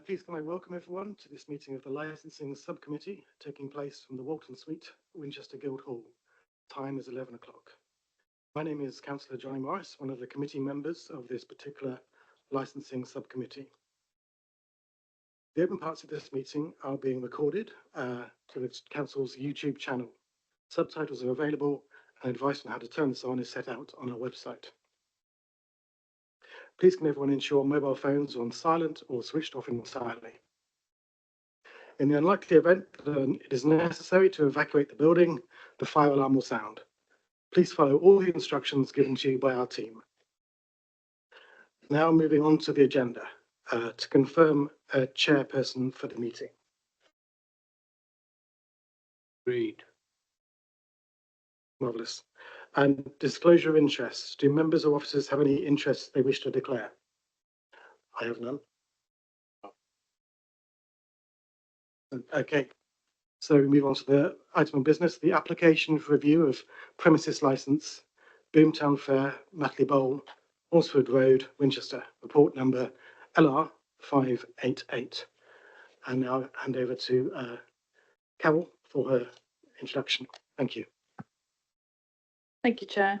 Please can I welcome everyone to this meeting of the Licensing Subcommittee taking place from the Walton Suite, Winchester Guildhall. Time is 11 o'clock. My name is Councillor Johnny Morris, one of the committee members of this particular Licensing Subcommittee. The open parts of this meeting are being recorded to the Council's YouTube channel. Subtitles are available and advice on how to turn this on is set out on our website. Please can everyone ensure mobile phones are on silent or switched off entirely. In the unlikely event that it is necessary to evacuate the building, the fire alarm will sound. Please follow all the instructions given to you by our team. Now moving on to the agenda to confirm a chairperson for the meeting. Agreed. Marvellous. And disclosure of interests. Do members or officers have any interests they wish to declare? I have none. Okay, so we move on to the item of business, the application for review of premises licence, Boomtown Fair, Matley Bowl, Horsford Road, Winchester, report number LR 588. And now hand over to Carol for her introduction. Thank you. Thank you, Chair.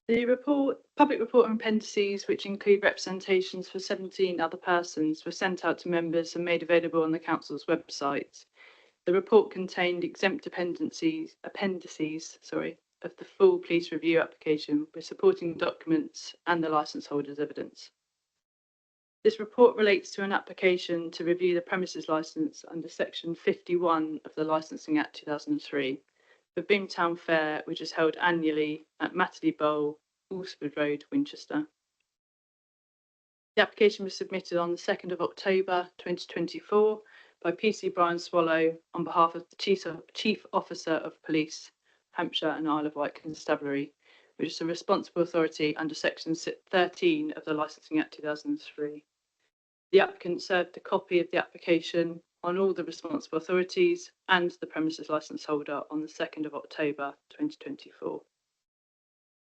The public report and appendices, which include representations for 17 other persons, were sent out to members and made available on the Council's website. The report contained exempt appendices of the full police review application with supporting documents and the licence holder's evidence. This report relates to an application to review the premises licence under Section 51 of the Licensing Act 2003. For Boomtown Fair, which is held annually at Matley Bowl, Horsford Road, Winchester. The application was submitted on the 2nd of October 2024 by PC Brian Swallow on behalf of the Chief Officer of Police, Hampshire and Isle of Wight Constabulary, which is a responsible authority under Section 13 of the Licensing Act 2003. The applicant served a copy of the application on all the responsible authorities and the premises licence holder on the 2nd of October 2024.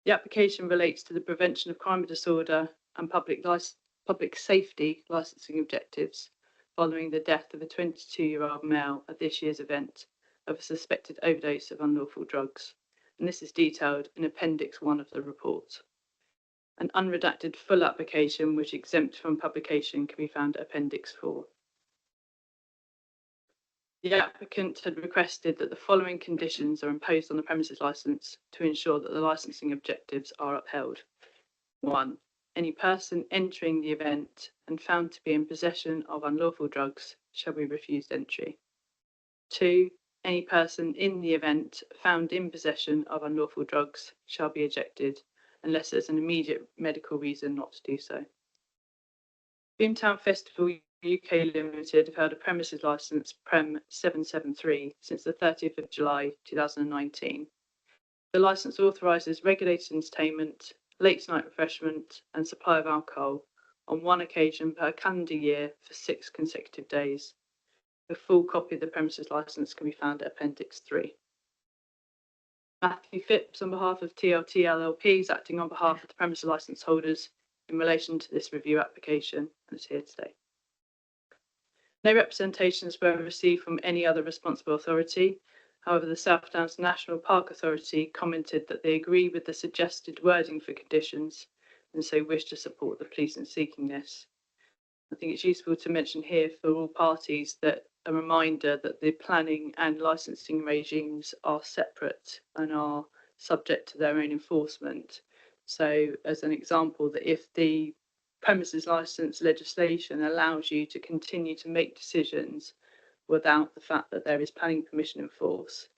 The application relates to the prevention of crime and disorder and public safety licensing objectives following the death of a 22-year-old male at this year's event of a suspected overdose of unlawful drugs, and this is detailed in Appendix 1 of the report. An unredacted full application which exempt from publication can be found at Appendix 4. The applicant had requested that the following conditions are imposed on the premises licence to ensure that the licensing objectives are upheld. 1. Any person entering the event and found to be in possession of unlawful drugs shall be refused entry. 2. Any person in the event found in possession of unlawful drugs shall be ejected unless there's an immediate medical reason not to do so. Boomtown Festival UK Limited have held a premises licence Prem 773 since the 30th of July 2019. The licence authorises regulated entertainment, late night refreshment and supply of alcohol on one occasion per calendar year for 6 consecutive days. A full copy of the premises licence can be found at Appendix 3. Matthew Phipps, on behalf of TLT LLP, is acting on behalf of the premises licence holders in relation to this review application and is here today. No representations were received from any other responsible authority. However, the South Downs National Park Authority commented that they agree with the suggested wording for conditions and so wish to support the police in seeking this. I think it's useful to mention here for all parties that a reminder that the planning and licensing regimes are separate and are subject to their own enforcement. So as an example, that if the premises license legislation allows you to continue to make decisions without the fact that there is planning permission in force,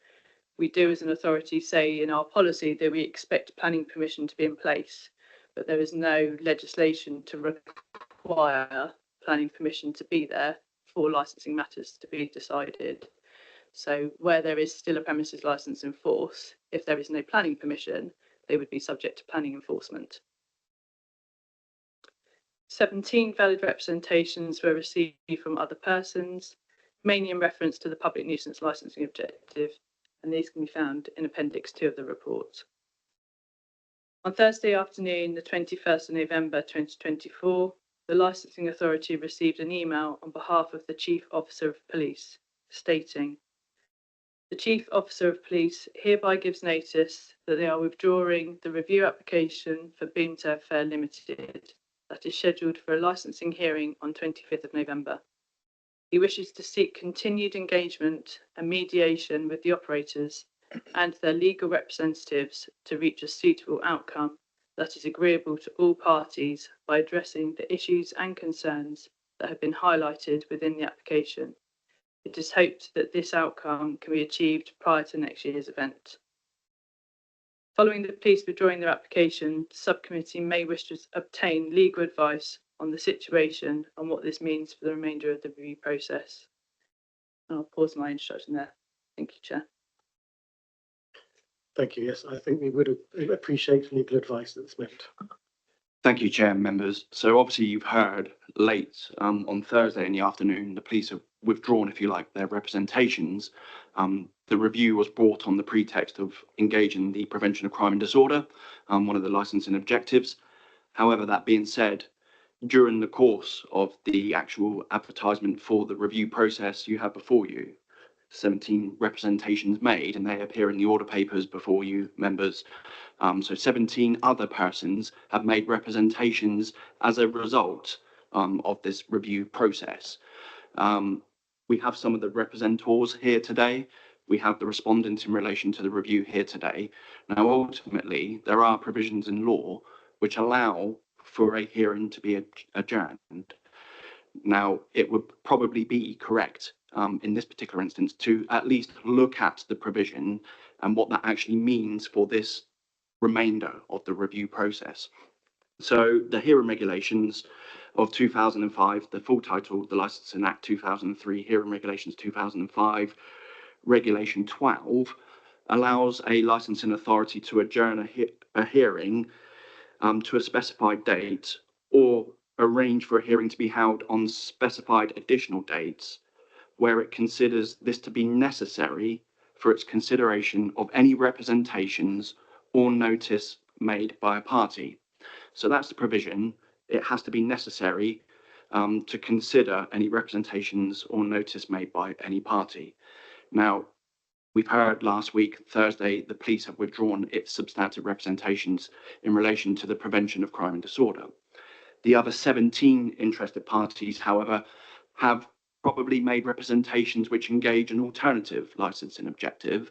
we do as an authority say in our policy that we expect planning permission to be in place, but there is no legislation to require planning permission to be there for licensing matters to be decided. So where there is still a premises licence in force, if there is no planning permission, they would be subject to planning enforcement. 17 valid representations were received from other persons, mainly in reference to the public nuisance licensing objective, and these can be found in Appendix 2 of the report. On Thursday afternoon, the 21st of November 2024, the licensing authority received an email on behalf of the Chief Officer of Police stating, "The Chief Officer of Police hereby gives notice that they are withdrawing the review application for Boomtown Fair Limited that is scheduled for a licensing hearing on 25th of November. He wishes to seek continued engagement and mediation with the operators and their legal representatives to reach a suitable outcome that is agreeable to all parties by addressing the issues and concerns that have been highlighted within the application. It is hoped that this outcome can be achieved prior to next year's event." Following the police withdrawing their application, the subcommittee may wish to obtain legal advice on the situation and what this means for the remainder of the review process. And I'll pause my introduction there. Thank you, Chair. Thank you. Yes, I think we would appreciate legal advice at this moment. Thank you, Chair and members. So obviously you've heard late on Thursday in the afternoon, the police have withdrawn, if you like, their representations. The review was brought on the pretext of engaging the prevention of crime and disorder, one of the licensing objectives. However, that being said, during the course of the actual advertisement for the review process, you have before you 17 representations made, and they appear in the order papers before you, members. So 17 other persons have made representations as a result of this review process. We have some of the representors here today. We have the respondents in relation to the review here today. Now, ultimately, there are provisions in law which allow for a hearing to be adjourned. Now, it would probably be correct in this particular instance to at least look at the provision and what that actually means for this remainder of the review process. So the hearing regulations of 2005, the full title, the Licensing Act 2003, Hearing Regulations 2005, Regulation 12, allows a licensing authority to adjourn a hearing to a specified date or arrange for a hearing to be held on specified additional dates where it considers this to be necessary for its consideration of any representations or notice made by a party. So that's the provision. It has to be necessary to consider any representations or notice made by any party. Now, we've heard last week, Thursday, the police have withdrawn its substantive representations in relation to the prevention of crime and disorder. The other 17 interested parties, however, have probably made representations which engage an alternative licensing objective,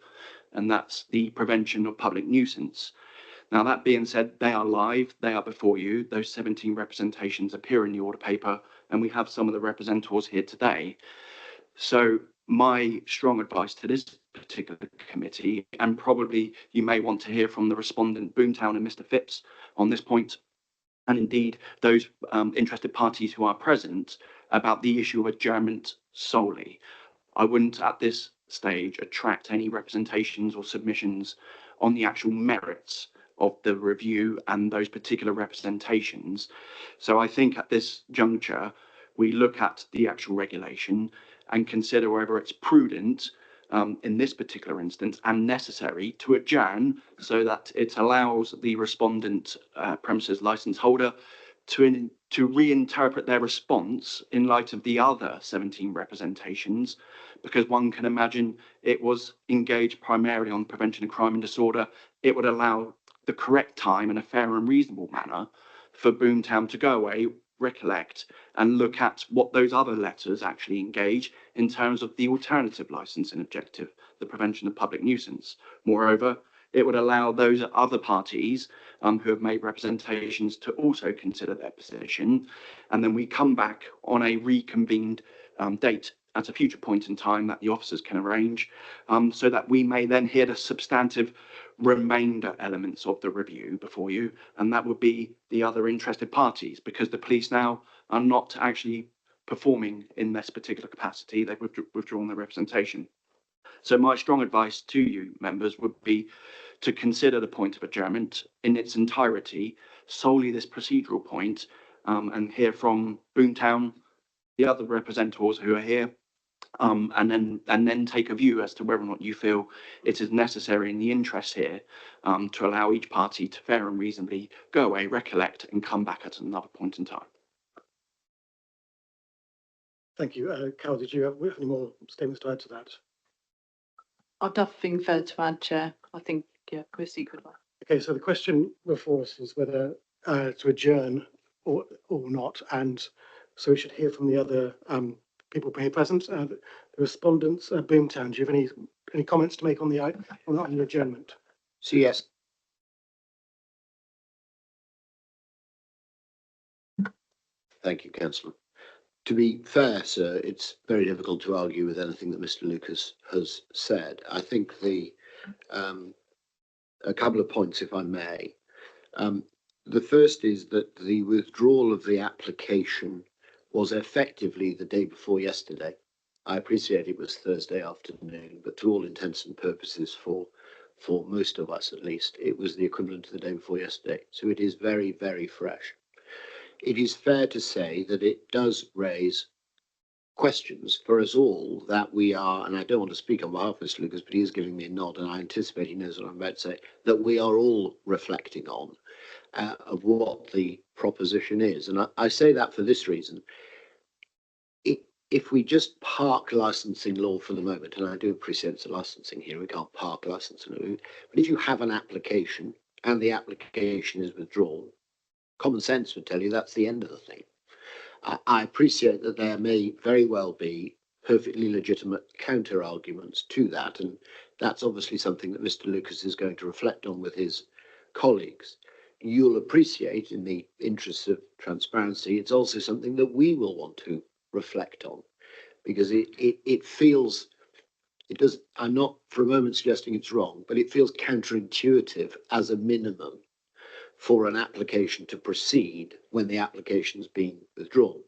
and that's the prevention of public nuisance. Now, that being said, they are live, they are before you. Those 17 representations appear in the order paper, and we have some of the representors here today. So my strong advice to this particular committee, and probably you may want to hear from the respondent Boomtown and Mr. Phipps on this point, and indeed those interested parties who are present, about the issue of adjournment solely. I wouldn't at this stage attract any representations or submissions on the actual merits of the review and those particular representations. So I think at this juncture, we look at the actual regulation and consider whether it's prudent in this particular instance and necessary to adjourn so that it allows the respondent premises license holder to reinterpret their response in light of the other 17 representations, because one can imagine it was engaged primarily on prevention of crime and disorder. It would allow the correct time in a fair and reasonable manner for Boomtown to go away, recollect, and look at what those other letters actually engage in terms of the alternative licensing objective, the prevention of public nuisance. Moreover, it would allow those other parties who have made representations to also consider their position, and then we come back on a reconvened date at a future point in time that the officers can arrange, so that we may then hear the substantive remainder elements of the review before you, and that would be the other interested parties, because the police now are not actually performing in this particular capacity. They've withdrawn their representation. So my strong advice to you, members, would be to consider the point of adjournment in its entirety, solely this procedural point, and hear from Boomtown, the other representatives who are here, and then take a view as to whether or not you feel it is necessary in the interest here to allow each party to fair and reasonably go away, recollect, and come back at another point in time. Thank you. Carol, did you have any more statements to add to that? I've nothing further to add, Chair. I think, yeah, we're secret. Okay, so the question before us is whether to adjourn or not, and so we should hear from the other people here present. The respondents, Boomtown, do you have any comments to make on the adjournment? So yes. Thank you, Councillor. To be fair, sir, it's very difficult to argue with anything that Mr. Lucas has said. I think a couple of points, if I may. The first is that the withdrawal of the application was effectively the day before yesterday. I appreciate it was Thursday afternoon, but to all intents and purposes, for most of us at least, it was the equivalent to the day before yesterday. So it is very, very fresh. It is fair to say that it does raise questions for us all that we are, and I don't want to speak on behalf of Mr. Lucas, but he is giving me a nod, and I anticipate he knows what I'm about to say, that we are all reflecting on of what the proposition is. And I say that for this reason. If we just park licensing law for the moment, and I do appreciate it's a licensing here, we can't park licensing law, but if you have an application and the application is withdrawn, common sense would tell you that's the end of the thing. I appreciate that there may very well be perfectly legitimate counter arguments to that, and that's obviously something that Mr. Lucas is going to reflect on with his colleagues. You'll appreciate, in the interests of transparency, it's also something that we will want to reflect on, because it feels, it does, I'm not for a moment suggesting it's wrong, but it feels counterintuitive as a minimum for an application to proceed when the application's been withdrawn.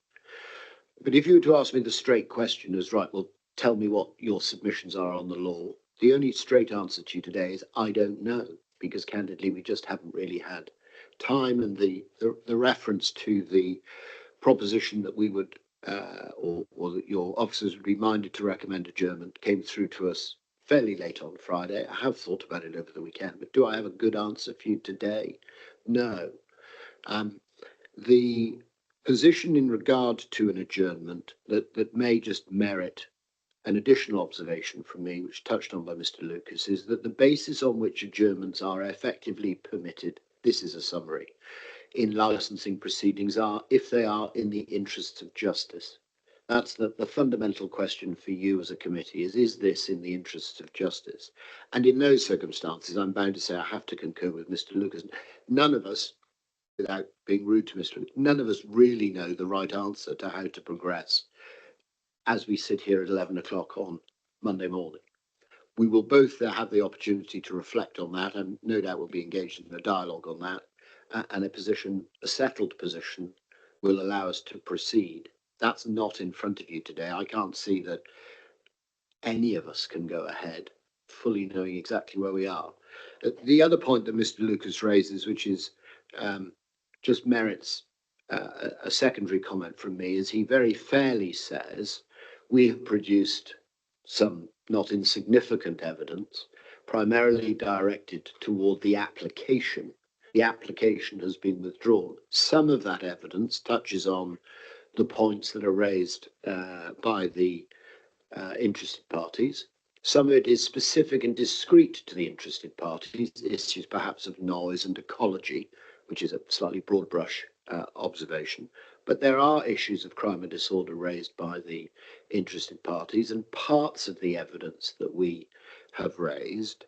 But if you were to ask me the straight question as, right, well, tell me what your submissions are on the law, the only straight answer to you today is I don't know, because candidly we just haven't really had time, and the reference to the proposition that we would or that your officers would be minded to recommend adjournment came through to us fairly late on Friday. I have thought about it over the weekend, but do I have a good answer for you today? No. The position in regard to an adjournment that may just merit an additional observation from me, which touched on by Mr. Lucas, is that the basis on which adjournments are effectively permitted, this is a summary, in licensing proceedings are if they are in the interests of justice. That's the fundamental question for you as a committee is this in the interests of justice? And in those circumstances, I'm bound to say I have to concur with Mr. Lucas. None of us, without being rude to Mr. Lucas, none of us really know the right answer to how to progress as we sit here at 11 o'clock on Monday morning. We will both have the opportunity to reflect on that, and no doubt we'll be engaged in a dialogue on that, and a settled position will allow us to proceed. That's not in front of you today. I can't see that any of us can go ahead fully knowing exactly where we are. The other point that Mr. Lucas raises, which is just merits a secondary comment from me, is he very fairly says we have produced some not insignificant evidence, primarily directed toward the application. The application has been withdrawn. Some of that evidence touches on the points that are raised by the interested parties. Some of it is specific and discrete to the interested parties, issues perhaps of noise and ecology, which is a slightly broad brush observation. But there are issues of crime and disorder raised by the interested parties, and parts of the evidence that we have raised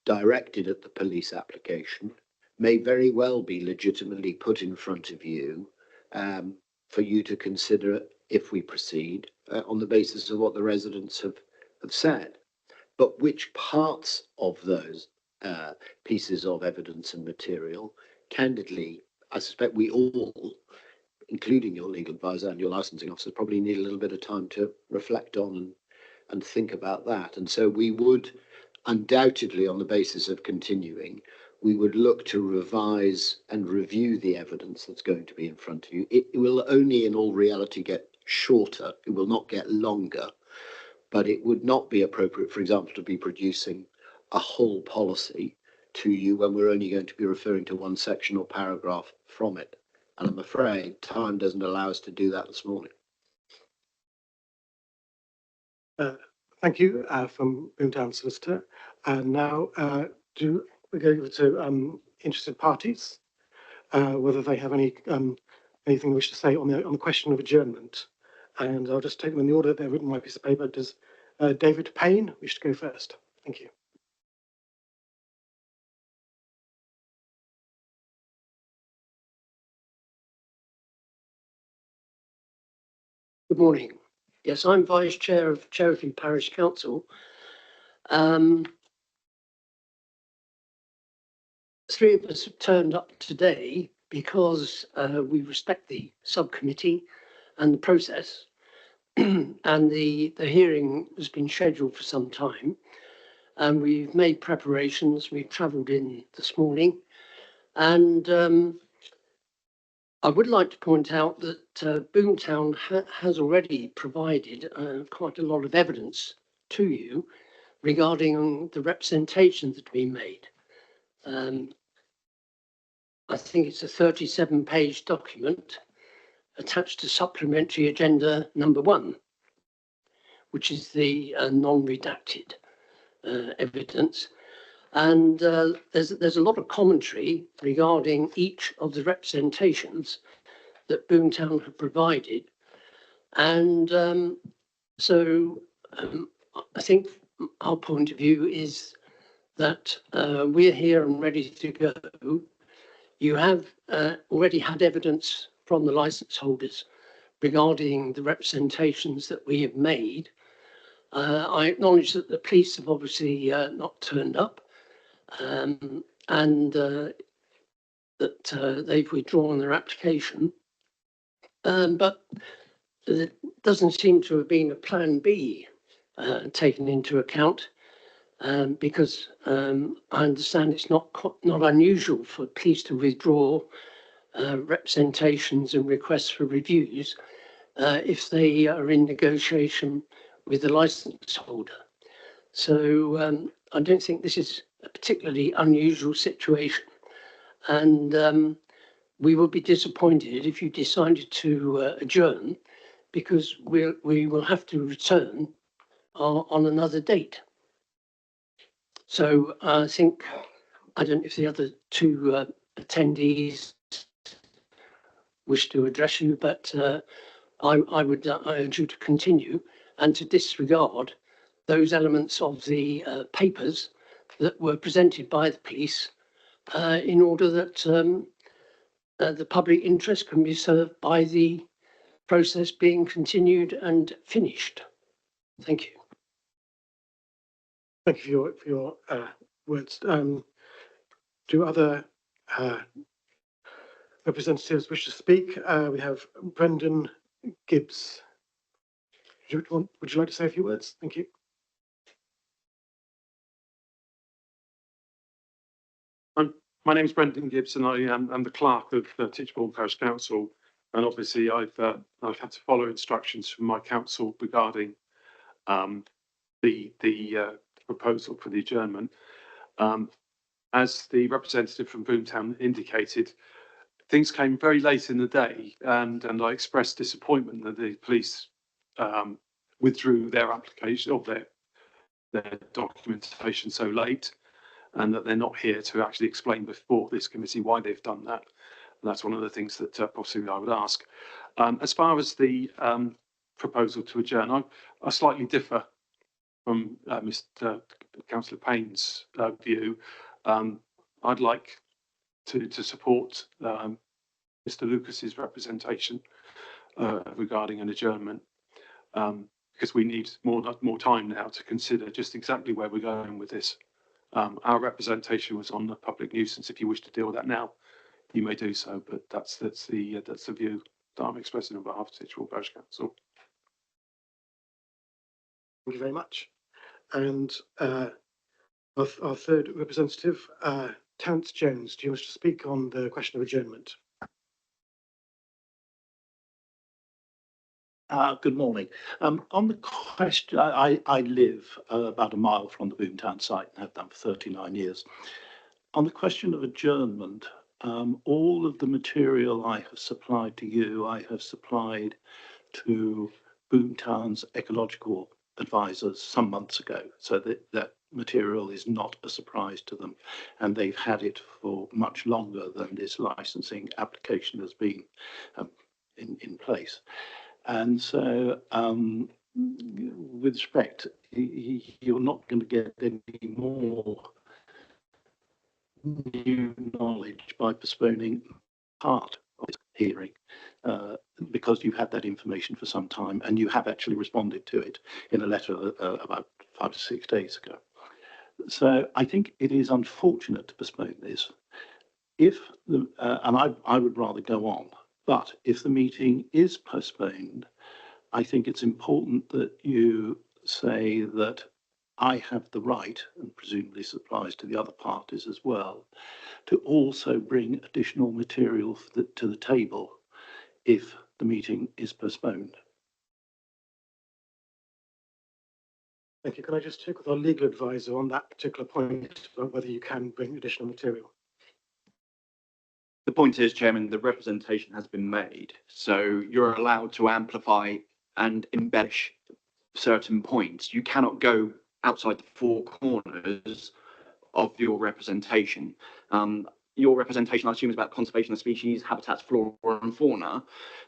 directed at the police application may very well be legitimately put in front of you for you to consider if we proceed on the basis of what the residents have said. But which parts of those pieces of evidence and material, candidly, I suspect we all, including your legal advisor and your licensing officer, probably need a little bit of time to reflect on and think about that. And so we would undoubtedly, on the basis of continuing, we would look to revise and review the evidence that's going to be in front of you. It will only in all reality get shorter. It will not get longer, but it would not be appropriate, for example, to be producing a whole policy to you when we're only going to be referring to one section or paragraph from it. And I'm afraid time doesn't allow us to do that this morning. Thank you from Boomtown Solicitor. And now do we go over to interested parties, whether they have anything they wish to say on the question of adjournment. And I'll just take them in the order they're written on my piece of paper. Does David Payne wish to go first? Thank you. Good morning. Yes, I'm Vice Chair of Cherokee Parish Council. Three of us have turned up today because we respect the subcommittee and the process. And the hearing has been scheduled for some time. And we've made preparations. We've travelled in this morning. And I would like to point out that Boomtown has already provided quite a lot of evidence to you regarding the representations that have been made. I think it's a 37-page document attached to supplementary agenda number 1, which is the non-redacted evidence. And there's a lot of commentary regarding each of the representations that Boomtown have provided. And so I think our point of view is that we're here and ready to go. You have already had evidence from the licence holders regarding the representations that we have made. I acknowledge that the police have obviously not turned up and that they've withdrawn their application. But there doesn't seem to have been a plan B taken into account. Because I understand it's not unusual for police to withdraw representations and requests for reviews if they are in negotiation with the licence holder. So I don't think this is a particularly unusual situation. And we will be disappointed if you decided to adjourn, because we will have to return on another date. So I think, I don't know if the other two attendees wish to address you, but I would urge you to continue and to disregard those elements of the papers that were presented by the police in order that the public interest can be served by the process being continued and finished. Thank you. Thank you for your words. Do other representatives wish to speak? We have Brendan Gibbs. Would you like to say a few words? Thank you. My name is Brendan Gibbs, and I'm the clerk of Titchbourne Parish Council. And obviously, I've had to follow instructions from my council regarding the proposal for the adjournment. As the representative from Boomtown indicated, things came very late in the day, and I expressed disappointment that the police withdrew their application of their documentation so late, and that they're not here to actually explain before this committee why they've done that. And that's one of the things that possibly I would ask. As far as the proposal to adjourn, I slightly differ from Mr. Councillor Payne's view. I'd like to support Mr. Lucas's representation regarding an adjournment, because we need more time now to consider just exactly where we're going with this. Our representation was on the public nuisance. If you wish to deal with that now, you may do so, but that's the view that I'm expressing on behalf of Titchbourne Parish Council. Thank you very much. And our third representative, Terence Jones, do you wish to speak on the question of adjournment? Good morning. On the question, I live about a mile from the Boomtown site and have done for 39 years. On the question of adjournment, all of the material I have supplied to you, I have supplied to Boomtown's ecological advisors some months ago, so that material is not a surprise to them, and they've had it for much longer than this licensing application has been in place. And so, with respect, you're not going to get any more new knowledge by postponing part of this hearing, because you've had that information for some time and you have actually responded to it in a letter about 5 to 6 days ago. So I think it is unfortunate to postpone this. If the, and I would rather go on, but if the meeting is postponed, I think it's important that you say that I have the right, and presumably this applies to the other parties as well, to also bring additional material to the table if the meeting is postponed. Thank you. Can I just check with our legal advisor on that particular point about whether you can bring additional material? The point is, Chairman, the representation has been made, so you're allowed to amplify and embellish certain points. You cannot go outside the four corners of your representation. Your representation, I assume, is about conservation of species, habitats, flora and fauna.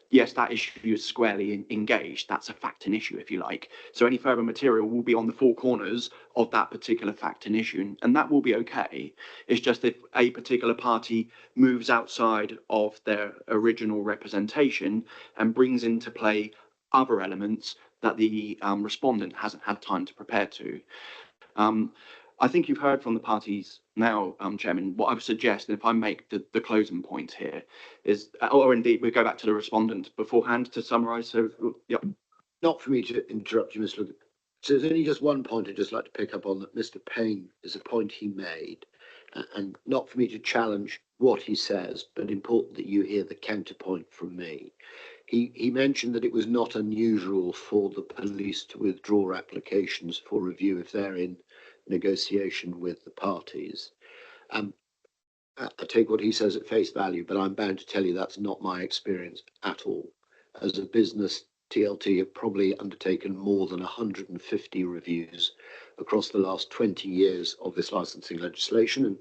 Yes, that issue is squarely engaged. That's a fact and issue, if you like. So any further material will be on the four corners of that particular fact and issue, and that will be okay. It's just if a particular party moves outside of their original representation and brings into play other elements that the respondent hasn't had time to prepare to. I think you've heard from the parties now, Chairman. What I would suggest, and if I make the closing point here, is, or indeed we go back to the respondent beforehand to summarise. So, yep. Not for me to interrupt you, Mr. Lucas. So there's only just one point I'd just like to pick up on, that Mr. Payne is a point he made, and not for me to challenge what he says, but important that you hear the counterpoint from me. He mentioned that it was not unusual for the police to withdraw applications for review if they're in negotiation with the parties. I take what he says at face value, but I'm bound to tell you that's not my experience at all. As a business, TLT have probably undertaken more than 150 reviews across the last 20 years of this licensing legislation. And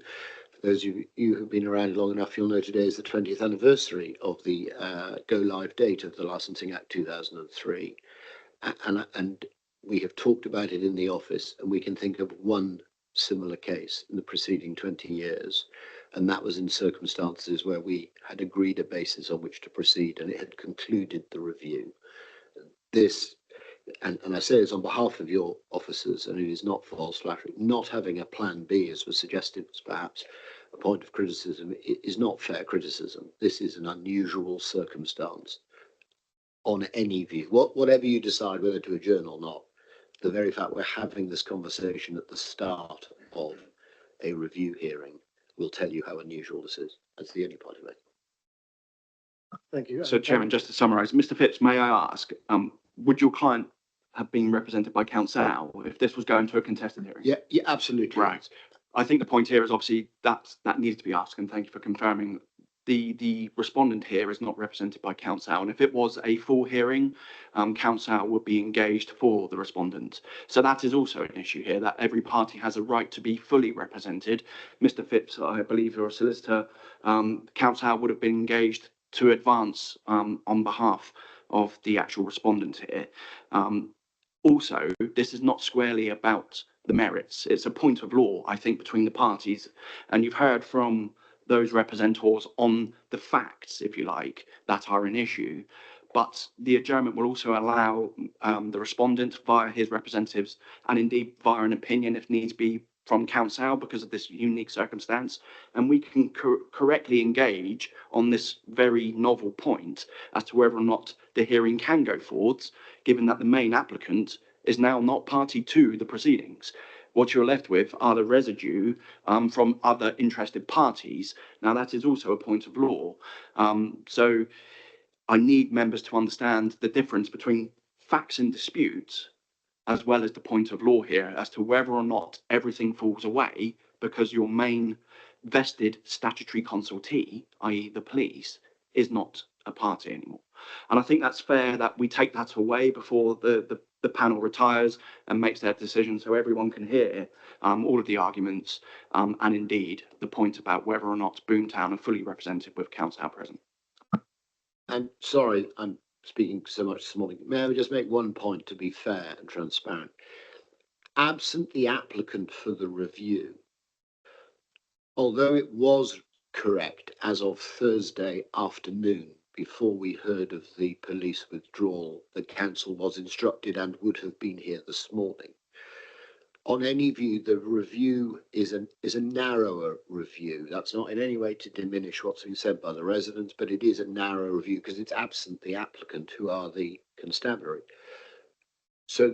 for those of you who've been around long enough, you'll know today is the 20th anniversary of the go live date of the Licensing Act 2003. And we have talked about it in the office, and we can think of one similar case in the preceding 20 years. And that was in circumstances where we had agreed a basis on which to proceed, and it had concluded the review. This, and I say this on behalf of your officers, and it is not false flattery, not having a plan B, as was suggested, was perhaps a point of criticism. It is not fair criticism. This is an unusual circumstance on any view. Whatever you decide whether to adjourn or not, the very fact we're having this conversation at the start of a review hearing will tell you how unusual this is. That's the only point I make. Thank you. So, Chairman, just to summarise, Mr. Phipps, may I ask, would your client have been represented by counsel if this was going to a contested hearing? Yeah, absolutely. Right. I think the point here is obviously that needs to be asked, and thank you for confirming. The respondent here is not represented by counsel, and if it was a full hearing, counsel would be engaged for the respondent. So that is also an issue here, that every party has a right to be fully represented. Mr. Phipps, I believe you're a solicitor, counsel would have been engaged to advance on behalf of the actual respondent here. Also, this is not squarely about the merits. It's a point of law, I think, between the parties, and you've heard from those representors on the facts, if you like, that are an issue. But the adjournment will also allow the respondent via his representatives, and indeed via an opinion if needs be from counsel because of this unique circumstance, and we can correctly engage on this very novel point as to whether or not the hearing can go forwards, given that the main applicant is now not party to the proceedings. What you're left with are the residue from other interested parties. Now, that is also a point of law. So I need members to understand the difference between facts in dispute as well as the point of law here as to whether or not everything falls away because your main vested statutory consultee, i.e. the police, is not a party anymore. And I think that's fair that we take that away before the the panel retires and makes their decision so everyone can hear all of the arguments and indeed the point about whether or not Boomtown are fully represented with council present. And sorry, I'm speaking so much this morning. May I just make one point to be fair and transparent? Absent the applicant for the review, although it was correct as of Thursday afternoon, before we heard of the police withdrawal, the council was instructed and would have been here this morning. On any view, the review is a narrower review. That's not in any way to diminish what's been said by the residents, but it is a narrow review because it's absent the applicant, who are the constabulary. So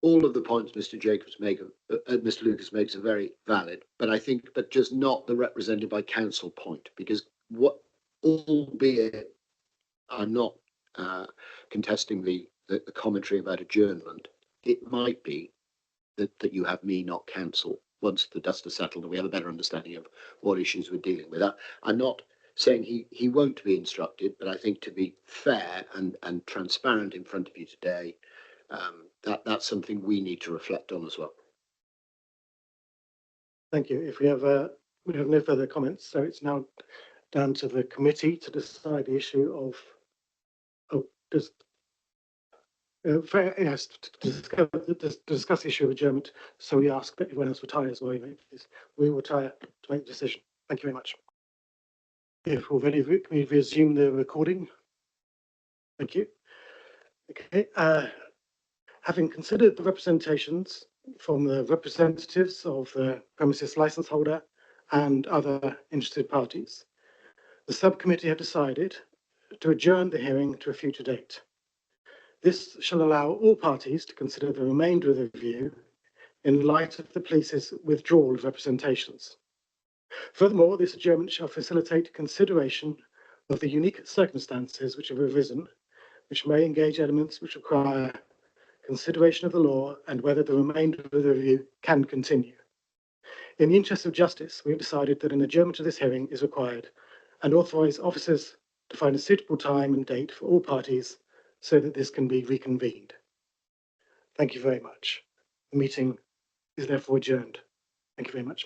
all of the points Mr. Mr. Lucas makes are very valid, but I think, but just not the represented by council point, because albeit I'm not contesting the commentary about adjournment, it might be that you have me, not council, once the dust has settled and we have a better understanding of what issues we're dealing with. I'm not saying he won't be instructed, but I think to be fair and transparent in front of you today, that's something we need to reflect on as well. Thank you. If we have no further comments, so it's now down to the committee to decide the issue of to discuss the issue of adjournment. So we ask that everyone else retires while we make this. We will retire to make the decision. Thank you very much. If we're ready, can we resume the recording? Thank you. Okay. Having considered the representations from the representatives of the premises licence holder and other interested parties, the subcommittee have decided to adjourn the hearing to a future date. This shall allow all parties to consider the remainder of the review in light of the police's withdrawal of representations. Furthermore, this adjournment shall facilitate consideration of the unique circumstances which have arisen, which may engage elements which require consideration of the law and whether the remainder of the review can continue. In the interest of justice, we have decided that an adjournment of this hearing is required and authorise officers to find a suitable time and date for all parties so that this can be reconvened. Thank you very much. The meeting is therefore adjourned. Thank you very much.